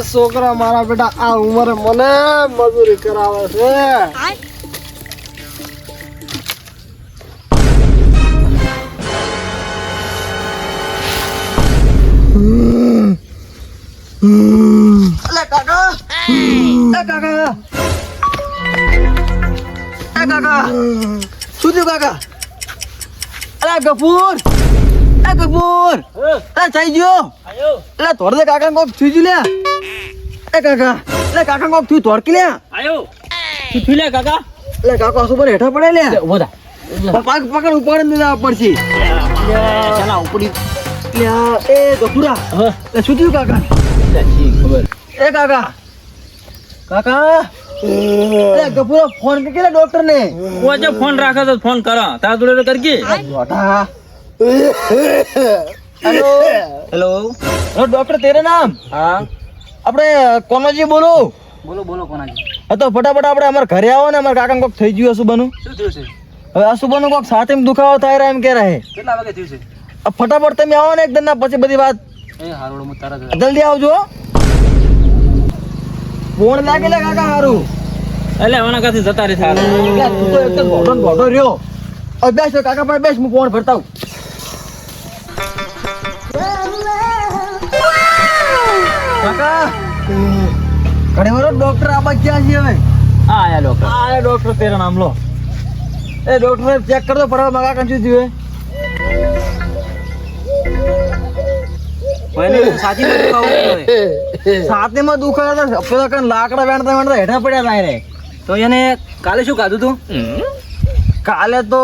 છોકરા મારા બેટા આ ઉંમરે મને મજૂરી કરાવે છે. અલે કાકા કાકા શું થયું કાકા? અરે ગફૂર થઈ ગયો. એટલે તોડ દે કાકા કોક થઈ ગયું લ્યા. કાકા એટલે કાકા કોક થયું તોડકી લ્યા. શું લે કાકા? એટલે કાકા શું હેઠા પડે લ્યા. પગ પકડ ઉપાડે ને જવા પડશે. ચાલા ઉપડી લ્યા એ ગફુરા એટલે શું થયું કાકા? ખબર એ કાકા એ ગફુરા ફોન કે ડોક્ટર ને કોજે ફોન રાખે તો ફોન કરો તાર જોડે કરકે. हेलो હેલો डॉक्टर तेरे नाम હા આપણે કોનોજી બોલો કોનાજી? તો ફટાફટ આપણે અમારા ઘરે આવો ને અમારા કાકા કોક થઈ ગયું અસુબાનું. શું થયું છે? હવે અસુબાનું કોક સાથેમાં દુખાવો થાય રહ્યા એમ કે રહે. કેટલા વાગે થયું છે? ફટાફટ તમે આવો ને એકદમ ના પછી બધી વાત એ હારોડ હું તરત જલ્દી આવજો. ફોન લાગે લે કાકા હારું. એટલે આના કાથી જતા રહી થાર. એટલે તું તો એકદમ ઘોડો રહ્યો. હવે બેસ કાકા પાસે બેસ, હું ફોન ભરતા આવું. કાકા ઘણી વાર ડોક્ટર આબા ક્યાં છે હવે? હા આયા લોકો આ ડોક્ટર તેરા નામ લો. એ ડોક્ટર ચેક કર દો પડવા મગા કંચી થયું પહેલે સાચી બધું ખાવું પડે. સાથે માં દુખાય તો પેલા કણ લાકડા વેણતા હેઠા પડ્યા થાય રે. તો એને કાલે શું ખાધું તું? કાલે તો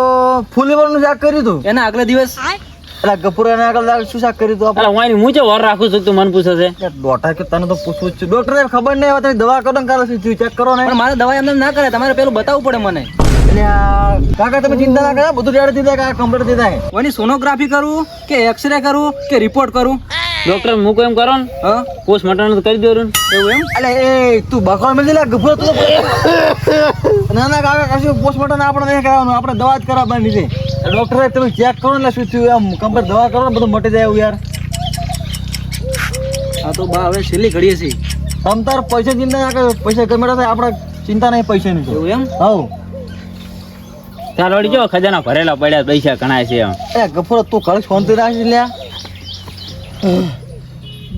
ફૂલીવર નું શાક કર્યું હતું. એના આગલા દિવસ એટલે ગપુરા ને આગળ શું શાક કર્યું હતું આપણે? અલા વાયની હું છે વર રાખું છું તું મને પૂછે છે. ડોક્ટર કે તને તો પૂછવું જ છે. ડોક્ટર ને ખબર નહીં હવે તમે દવા કરો ને કાલે શું થયું ચેક કરો ને. પણ મારે દવા એમને ના કરે, તમારે પેલું બતાવવું પડે મને. એટલે કાકા તમે ચિંતા ના કરો, બધું રેડી થઈ જાય કાકા, કમ્પ્લીટ થઈ જાય. ઓની સોનોગ્રાફી કરું કે એક્સરે કરું કે રિપોર્ટ કરું? ડોક્ટર મૂકો એમ કરો ને હા પોસ્ટમોર્ટમ તો કરી દેવું એવું એમ. એટલે એ તું બખોડ મળી લે ગભરો તું. ના ના કાકા કશું પોસ્ટમોર્ટમ આપણે નહીં કરાવવાનું, આપણે દવા જ કરાવવાની છે. ડોક્ટર તમે ચેક કરો ને શું થયું એમ કમ્પ્લીટ દવા કરો ને બધું મટી જાય એવું યાર. હા તો બા હવે છેલ્લી ઘડીએ છે. તમ તાર પૈસા ચિંતા ના કરો, પૈસા ગમે થાય આપણે ચિંતા નહીં પૈસાની તો. એવું એમ? હવ ચાલ વળી જો ખજાના ભરેલા પડ્યા પૈસા ઘણા છે એમ. એ ગફરો તું ઘર શાંતિ રાખી લ્યા.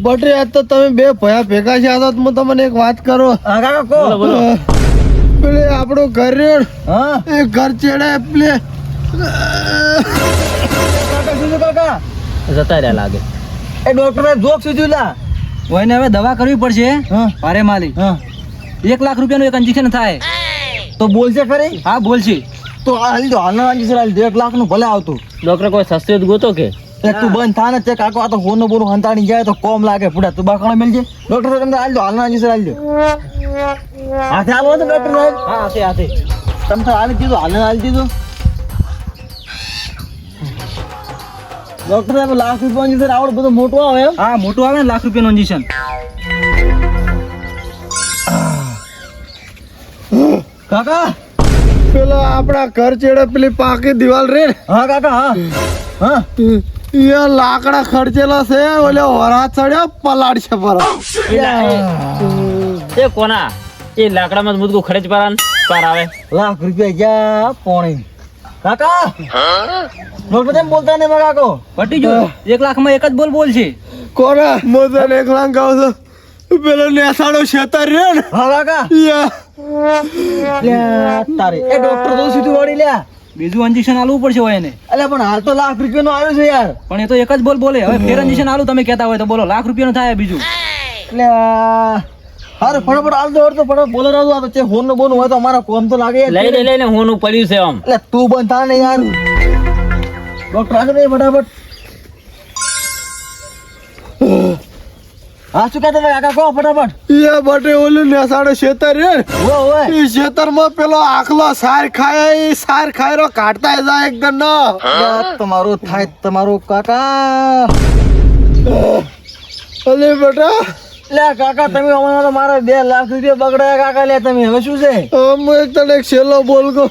બટે આજ તો તમે બે ભયા ભેગા છે. આ તો હું તમને એક વાત કરો. હા કાકા કો બોલો. પેલે આપણું ઘર રહ્યું હા એ ઘર ચેડે પેલે કાકા શું થયું કાકા? જતા રહ્યા લાગે. એ ડોક્ટરે જોક શું થયું લા? કોઈને હવે દવા કરવી પડશે. હા ભારે માલી હા 1 લાખ રૂપિયાનું એક ઇન્જેક્શન થાય. તો બોલશે ખરી? હા બોલશે. તો હાલ દો હાલના અંજી હાલ 1 લાખ નું ભલે આવતું. ડોક્ટર કોઈ સસ્તી જ ગોતો કે એ તું બંધ થા ને તે કાકો આ તો હોનો બોનો હંતાણી જાય તો કોમ લાગે પૂડા તું બાકણો મેલજે. ડોક્ટર તમને હાલ દો હાલના અંજી હાલ દો. હાથે હાલવો તો ડોક્ટર સાહેબ. હા હાથે હાથે તમે તો હાલ દીધું હાલના હાલ દીધું. ડોક્ટર સાહેબ લાખ રૂપિયા અંજી આવડે બધું મોટું આવે એમ? હા મોટું આવે ને 1 લાખ રૂપિયાનું ઇન્જેક્શન. કાકા પેલા આપણા ઘર ચેડે પેલી પાકી દિવાલ રે હા કાકા હા હા એ લાકડા ખર્ચેલા છે. ઓલે વરા ચડ્યો પલાડ છે પર એ કોના એ લાકડામાં મુદગું ખર્ચ પાર આવે. લાખ રૂપિયા ગયા પોણી. કાકા ડોક્ટર તેમ બોલતા ને મારા કાકો. પટી જો 1 લાખમાં એક જ બોલ છે. કોરા મોદન એક લાખ ગાવ છો. પેલો નેસાડો છેતર રહ્યો ને હા કાકા લ્યા તારે એ ડોક્ટર તો સીધું વળી લ્યા. બીજું ઇન્જેક્શન આલવું પડશે હોય એને. અલ્યા પણ હાલ તો લાખ રૂપિયા નું આવ્યું છે યાર. પણ એ તો એક જ બોલે. હવે ફેર ઇન્જેક્શન આલું તમે કહેતા હોય તો બોલો 1 લાખ રૂપિયાનું થાય બીજું. એટલે હારે ફટાફટ હાલ દો તો ફટાફટ બોલો રાજો. આ તો ચે ફોન નો બોન હોય તો અમારા કોમ તો લાગે યાર. લઈને હોનું પડ્યું છે આમ. એટલે તું બંધ થા ને યાર. ડોક્ટર આગળ નહીં ફટાફટ. હા શું કહેતા હતા કાકા કહો ફટાફટ. એ બટે ઓલું નેસાડો છેતર રહ્યો ને ઓય એ છેતરમાં પેલો આખલો સાર ખાય એ સાર ખાયરો કાઢતા જાય એકદમ ન તમારું થાય તમારું કાકા. અલે બેટા લે કાકા તમે અમારા મારા 2 લાખ રૂપિયા બગડાયા કાકા. લે તમે હવે શું છે? હું એક તને એક છેલ્લો બોલ કહું.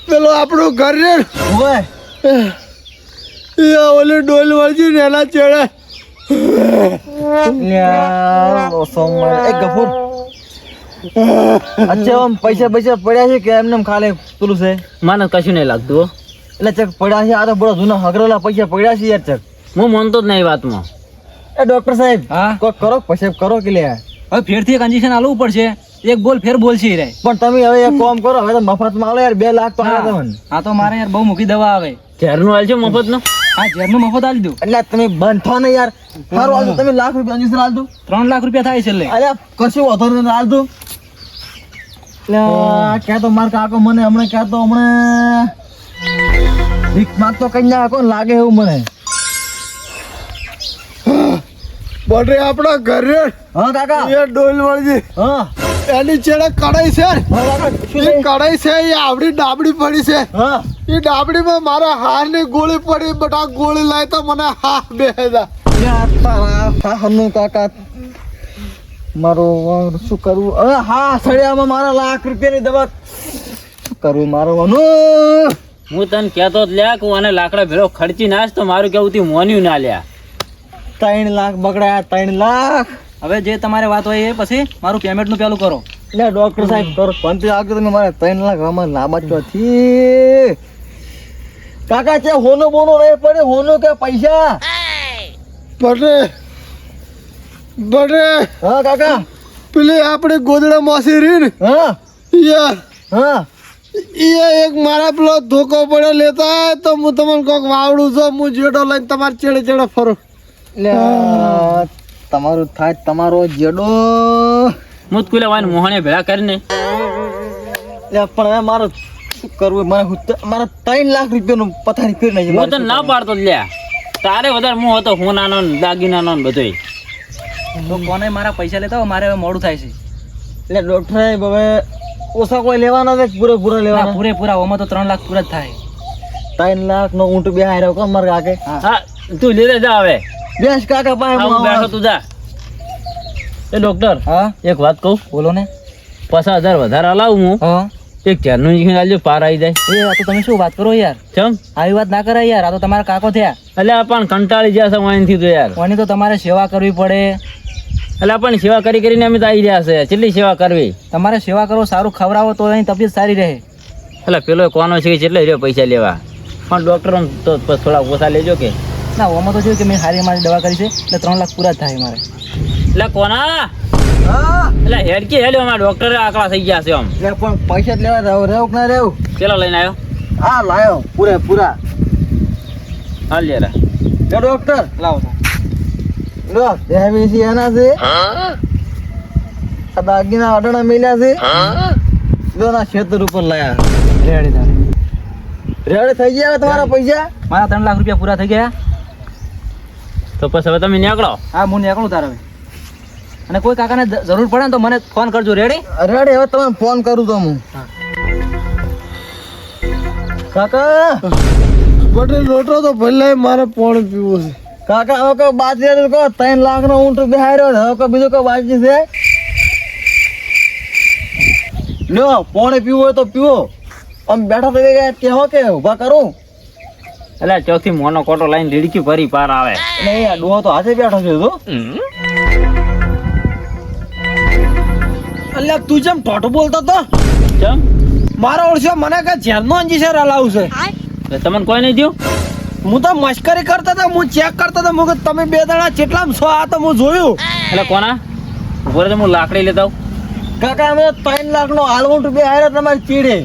પેલો આપણું ઘર રહ્યું ઓય ને એ ઓલી ડોલ વળજી ને એના ચેડે લ્યા, સોમવાર એક ગફુર અચ્છા આમ પૈસા પડ્યા છે કે એમને ખાલી પેલું છે? મને કશું નહીં લાગતું હો. એટલે ચક પડ્યા છે આ તો બડો જૂના હગરેલા પૈસા પડ્યા છે યાર ચક. હું માનતો જ નહીં એ વાતમાં. એ ડોક્ટર સાહેબ હા? કોક કરો પૈસા કરો કે લ્યા. હવે ફેરથી એક ઇન્જેક્શન આલવું પડશે. એક બોલ ફેર બોલશે રે. પણ તમે હવે એક કામ કરો હવે તો મફતમાં આલો યાર 2 લાખ તો આલે તમને. આ તો મારે યાર બહુ મૂકી દવા આવે. ઝેરનું આલ છે મફતનું? હા ઝેરનું મફત આલી દઉં. એટલે તમે બંધો ને યાર સારું આલજો તમે લાખ રૂપિયા ઇન્જેક્શન આલજો. 3 લાખ રૂપિયા થાય છે લે. અરે કશું વાંધો નહીં આલજો. એટલે ક્યાં તો માર કાકો મને હમણાં ક્યાં તો હમણાં ભીખ માંગતો કઈ નાખો ને લાગે એવું મને. બટે આપણા ઘરે હા કાકા. એ ડોલ વળજી હા એની ચેડે કડાઈ છે ને? હા કાકા શું એ છે? કડાઈ છે એ આવડી ડાબડી પડી છે. હા એ ડાબડીમાં મારા હારની ગોળી પડી બટા ગોળી લાય તો મને હાથ બેહ્યા. યાર તારા સાહનું કાકા મારું શું કરવું હવે? હા સળિયામાં મારા લાખ રૂપિયાની દવા શું કરવું મારવાનું? હું તને કહેતો જ લ્યા કે આને લાકડા ભેળો ખર્ચી નાખ તો મારું કેવું તી મોન્યું ના લ્યા. 3 લાખ બગડ્યા 3 લાખ. હવે જે તમારે વાત હોય એ પછી મારું પેમેન્ટનું પેલું કરો. એટલે ડોક્ટર સાહેબ કરો પંચી આગળ તમે મારે 3 લાખ અમારે લાંબા ચોથી કાકા છે હોનો બોનો રહે પડે હોનો કે પૈસા? બટે હા કાકા. પેલી આપણે ગોદડા માસી રહી ને હા હા એ એક મારા પેલો ધોકો પડ્યો લેતા તો હું તમને કોક વાવડું છું હું જેડો લઈને તમારે ચેડે ચેડે ફરું. એટલે તમારું થાય તમારો જેડો. મુતકુલે વાન મોહણે ભેળા કરીને એટલે પણ હવે મારે શું કરવું મને મારા 3 લાખ રૂપિયાનું પથારી ફેર નહીં. હું તને ના પાડતો જ લ્યા. તારે વધારે મોહ હતો હોનાનો ને દાગીનાનો ને બધોય. તો કોને મારા પૈસા લેતા હોય મારે હવે મોડું થાય છે. એટલે ડોક્ટર સાહેબ હવે ઓછા કોઈ લેવાના છે પૂરેપૂરા લેવાના? પૂરેપૂરા ઓમાં તો 3 લાખ પૂરા જ થાય. 3 લાખ નો ઊંટ બે હાર્યો કોણ મારે કાકે? હા તું લે જા હવે. બેસ કાકા પાસે હું બેઠો તું જા. એ ડોક્ટર હા એક વાત કહું? બોલો ને. 50,000 વધારે લાવું હું. હા એક ઝેરનું ઇન્જેક્શન આલજો પાર આવી જાય. એ આ તો તમે શું વાત કરો યાર? ચમ આવી વાત ના કરાય યાર. આ તો તમારા કાકો થયા. એટલે આ પણ કંટાળી ગયા છે વાઈનથી તો યાર. કોની તો તમારે સેવા કરવી પડે. એટલે પણ સેવા કરીને અમે તો આવી રહ્યા છે. કેટલી સેવા કરવી? તમારે સેવા કરો સારું ખવડાવો તો એની તબિયત સારી રહે. એટલે પેલો કોનો છે કે કેટલા રહ્યો પૈસા લેવા? પણ ડોક્ટર તો પછી થોડા ઓછા લેજો કે. ના ઓમાં તો જોયું કે મેં સારી મારી દવા કરી છે એટલે 3 લાખ પૂરા જ થાય મારે. એટલે કોના? એટલે હેડકી હેલ્યો અમારા ડોક્ટરે આકડા થઈ ગયા છે આમ. પણ પૈસા જ લેવા રહેવું કે ના રહેવું? કેટલા લઈને આવ્યો? હા લાયો પૂરા. હાલ યાર ડોક્ટર લાવો લો દેવીસી એના છે આ દાગીના અડણા મેલ્યા છે જો ના ખેતર ઉપર લાયા. રેડી થઈ ગયા તમારા પૈસા? મારા 3 લાખ રૂપિયા પૂરા થઈ ગયા. તો પછી હવે તમે નીકળો. હા હું નીકળું તારે. અને કોઈ કાકાને જરૂર પડે ને તો મને ફોન કરજો. રેડી? રેડી હવે તમે ફોન કરું તો હું. કાકા બટે લોટો તો ભલે મારે પાણી પીવું છે. કાકા હવે કોઈ બાજી કહો 3 લાખ નો ઊંટ બેહાર્યો હવે કોઈ બીજું કોઈ બાજી છે? લ્યો પાણી પીવું હોય તો પીવો. આમ બેઠા થઈ ગયા કેવો કે ઉભા કરું? એટલે ચોથી મોનો કોટો લાઈન રીડકી ભરી પાર આવે. નહીં આ ડોહો તો હાથે બેઠો છે તો. અલ્યા તું જેમ ઠોઠું બોલતો તો ચમ મારો ઓળખ્યો મને કે જેલનો ઇન્જેક્શન હલાવું છે. એટલે તમને કોઈ નહીં થયું? હું તો મશ્કરી કરતો હતો હું ચેક કરતો હતો હું તમે 2 દાડા કેટલામ છો આ તો હું જોયું. એટલે કોના ઉભો રહે હું લાકડી લેતા આવું. કાકા અમે 3 લાખ નો હાલ ઊંટ બેહાર્યો તમારી ચીડે.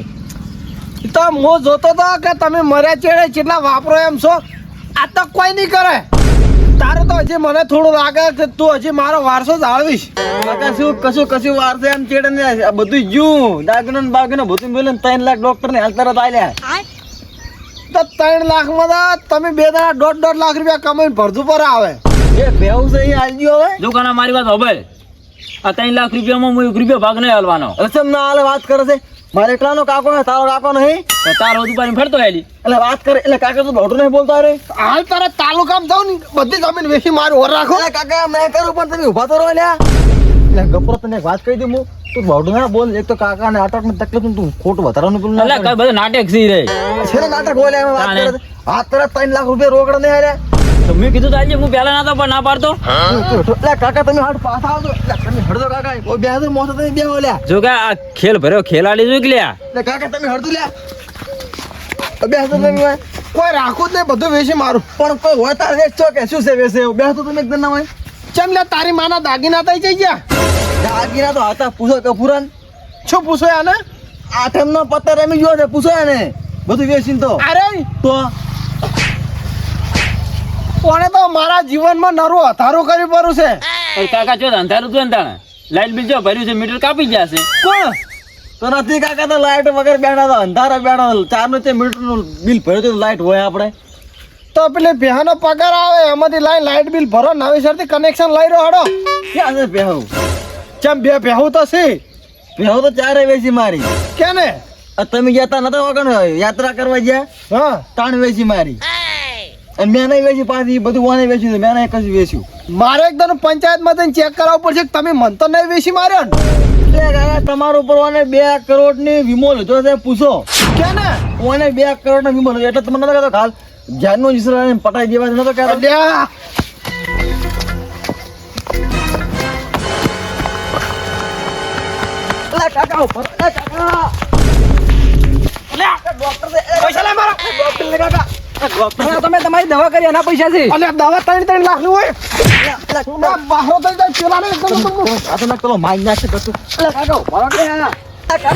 તો હું જોતો હતો કે તમે મર્યા ચેડે કેટલા વાપરો એમ છો. આ તો કોઈ નહીં કરે. તારું તો હજી મને થોડું લાગે કે તું હજી મારો વારસો જાળવીશ. કાકા શું કશું વાર છે એમ ચીડે ને આ બધું જ્યું દાગીનો ને બાગીનો બધું મેલે 3 લાખ ડોક્ટર ને હાલ તરત આલ્યા. તો 3 લાખમાં તો તમે 2 દાડા 1.5 લાખ રૂપિયા કમાઈને ભરતું પર આવે. એ બેવું છે એ આલજો હવે. જો કાના મારી વાત હોબલ. આ 3 લાખ રૂપિયામાં હું 1 રૂપિયો ભાગ નહીં હાલવાનો. રસમ ના હાલે વાત કરે છે. મારે એકલાનો કાકો હે તારો કાકો નહીં. તો તાર વધુ પાણી ફરતો હેલી. એટલે વાત કરે એટલે કાકા તો દોઢું નહીં બોલતા રે. હાલ તારા તાલુકામાં જાઉં ને બધી જમીન વેચી મારી ઓર રાખો. એટલે કાકા મેં કરું પણ તમે ઉભા તો રહો લ્યા. એટલે ગપરો તને એક વાત કહી દઉં હું તું દોઢું ના બોલ. એક તો કાકા ને આટકની તકલીફ તું ખોટું વધારાનું પેલું ના એટલે કરે. કઈ બધું નાટક સી રે. છે ને નાટક બોલે એમ વાત કરે છે. હાથ તરત 3 લાખ રૂપિયા રોકડા નહીં હાલ્યા. તો મેં કીધું તો આજે હું પહેલા ના તો પણ ના પાડતો લે કાકા તમે હાડ પાછા આવજો લે તમે હળદો કાકા કોઈ બેહો મોસો તમે બેહો લ્યા જો કે આ ખેલ ભર્યો ખેલાડી જોઈ કે લ્યા લે કાકા તમે હળદો લ્યા બેહો તમે હોય. કોઈ રાખું જ નહીં, બધું વેચી મારું. પણ કોઈ હોય તાર વેચો કે શું છે વેચે એવું બેહો તો તમે એકદમ ના હોય ચમ લે તારી માના દાગીના થઈ જઈ ગયા. દાગીના તો હતા પૂછો કે પુરાણ શું પૂછો આને? આઠમ નો પત્તર રમી ગયો છે પૂછો એને બધું વેચીને તો અરે તો કોને તો મારા જીવનમાં નરું હથારું કર્યું પડ્યું છે. પણ કાકા જો અંધારું હતું ને તાણે લાઈટ બિલ જો ભર્યું છે મીટર કાપી જશે. કોણ? તો નથી કાકા તો લાઈટ વગર બેઠા તો અંધારા બેઠા ચાર નું તે મીટર નું બિલ ભર્યું તો લાઈટ હોય આપણે તો પેલી બેહાનો પગાર આવે એમાંથી લાઈટ બિલ ભરો નવેસરથી કનેક્શન લઈ રહ્યો હડો. ક્યાં છે બેહું ચમ બે બેહું તો છે બેહું તો ચારે વેચી મારી કે ને? આ તમે જતા નતા વગર યાત્રા કરવા ગયા હા તાણ વેચી મારી અને મેં નહીં વેચી પાછી બધું ઓને વેચ્યું મેં નહીં કશું વેચ્યું મારે એકદમ પંચાયતમાં જઈને ચેક કરાવવું પડશે કે તમે મન તો નહીં વેચી માર્યો ને. એટલે કાકા તમારા ઉપર ઓને 2 કરોડ ની વીમો લીધો છે પૂછો કે ને? ઓને 2 કરોડ નો વીમો લીધો એટલે તમને નતો કહેતો હાલ જાનનો જીસરા પટાઈ દેવા નતો કહેતો અલ્યા અલા કાકા ઉપર અલા કાકા અલા ડોક્ટર છે પૈસા લે મારા. ડોક્ટર ને કાકા ડોક્ટર તમે તમારી દવા કરી એના પૈસા છે. અલ્યા દવા 3 લાખ ની હોય. અલા બાહરો થઈ જાય પેલા ને એકદમ આ તો ના કરો માઈ નાખે બધું અલા કાકા ઉપર અલા કાકા